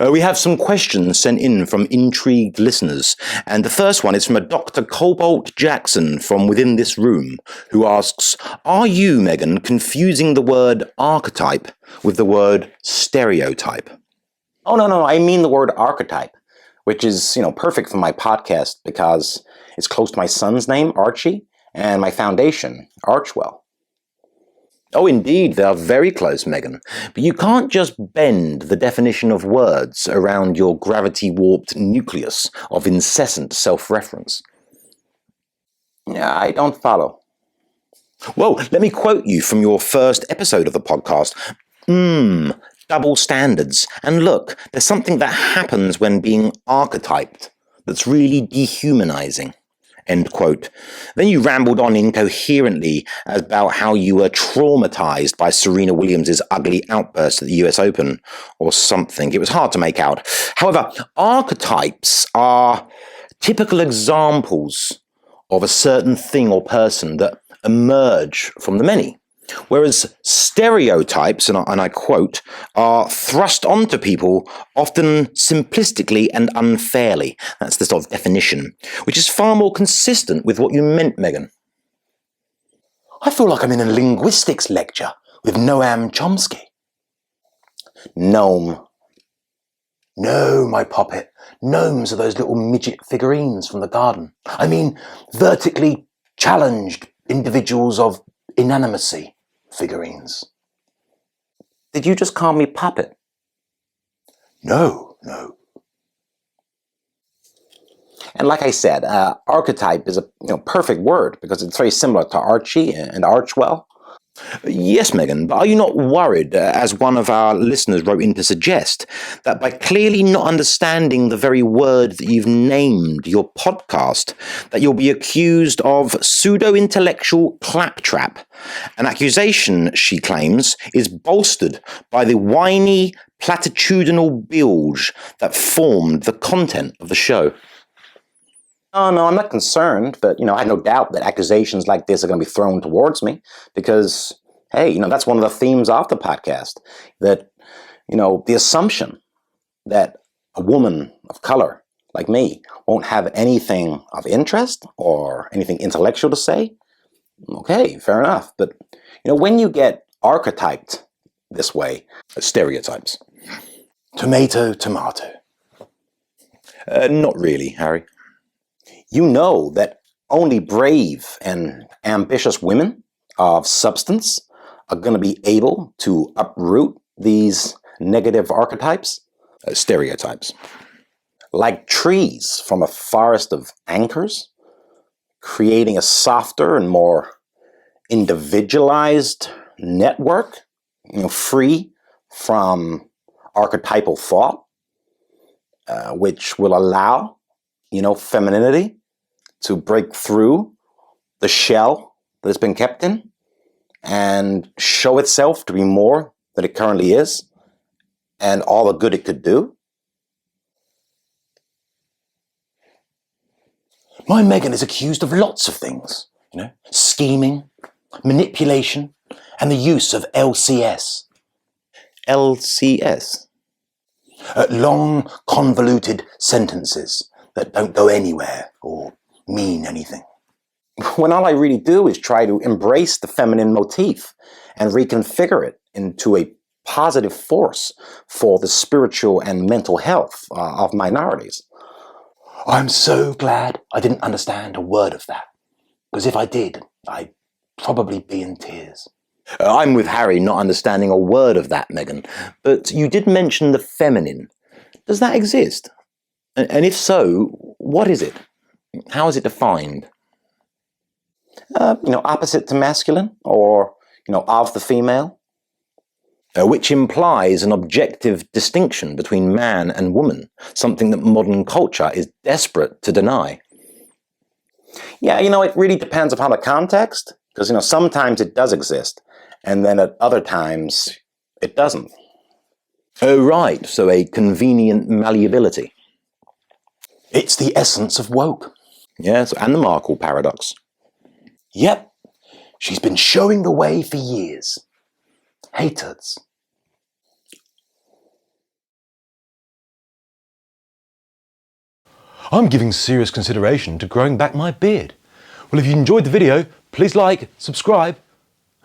We have some questions sent in from intrigued listeners, and the first one is from a Dr Cobalt Jackson from within this room, who asks, are you, Meghan, confusing the word archetype with the word stereotype? Oh, no, I mean the word archetype, which is, perfect for my podcast because it's close to my son's name, Archie, and my foundation, Archwell. Oh, indeed, they are very close, Meghan. But you can't just bend the definition of words around your gravity-warped nucleus of incessant self-reference. Yeah, I don't follow. Well, let me quote you from your first episode of the podcast. Double standards. And look, there's something that happens when being archetyped that's really dehumanizing. End quote. Then you rambled on incoherently about how you were traumatized by Serena Williams' ugly outburst at the US Open, or something. It was hard to make out. However, archetypes are typical examples of a certain thing or person that emerge from the many. Whereas stereotypes, and I quote, are thrust onto people often simplistically and unfairly. That's the sort of definition, which is far more consistent with what you meant, Meghan. I feel like I'm in a linguistics lecture with Noam Chomsky. Gnome. No, my poppet. Gnomes are those little midget figurines from the garden. I mean, vertically challenged individuals of inanimacy figurines. Did you just call me puppet? No. And like I said, archetype is a perfect word because it's very similar to Archie and Archwell. Yes, Meghan, but are you not worried, as one of our listeners wrote in to suggest, that by clearly not understanding the very word that you've named your podcast, that you'll be accused of pseudo-intellectual claptrap? An accusation, she claims, is bolstered by the whiny, platitudinal bilge that formed the content of the show. Oh, no, I'm not concerned, but, I have no doubt that accusations like this are going to be thrown towards me because, hey, that's one of the themes of the podcast, that, the assumption that a woman of color like me won't have anything of interest or anything intellectual to say. Okay, fair enough. But, when you get archetyped this way, Stereotypes. Tomato. Not really, Harry. You know that only brave and ambitious women of substance are going to be able to uproot these negative archetypes? Stereotypes. Like trees from a forest of anchors, creating a softer and more individualized network, free from archetypal thought, which will allow, femininity to break through the shell that it's been kept in and show itself to be more than it currently is and all the good it could do. My Meghan is accused of lots of things, scheming, manipulation, and the use of LCS. LCS? Long, convoluted sentences that don't go anywhere or mean anything. When all I really do is try to embrace the feminine motif and reconfigure it into a positive force for the spiritual and mental health of minorities. I'm so glad I didn't understand a word of that, because if I did, I'd probably be in tears. I'm with Harry not understanding a word of that, Meghan, but you did mention the feminine. Does that exist? And if so, what is it? How is it defined? Opposite to masculine, or, of the female. Which implies an objective distinction between man and woman, something that modern culture is desperate to deny. Yeah, it really depends upon the context, because, sometimes it does exist, and then at other times it doesn't. Oh, right, so a convenient malleability. It's the essence of woke. Yes, and the Markle paradox. Yep, she's been showing the way for years. Haters. I'm giving serious consideration to growing back my beard. Well, if you enjoyed the video, please like, subscribe,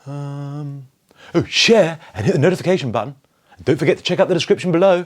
share and hit the notification button. Don't forget to check out the description below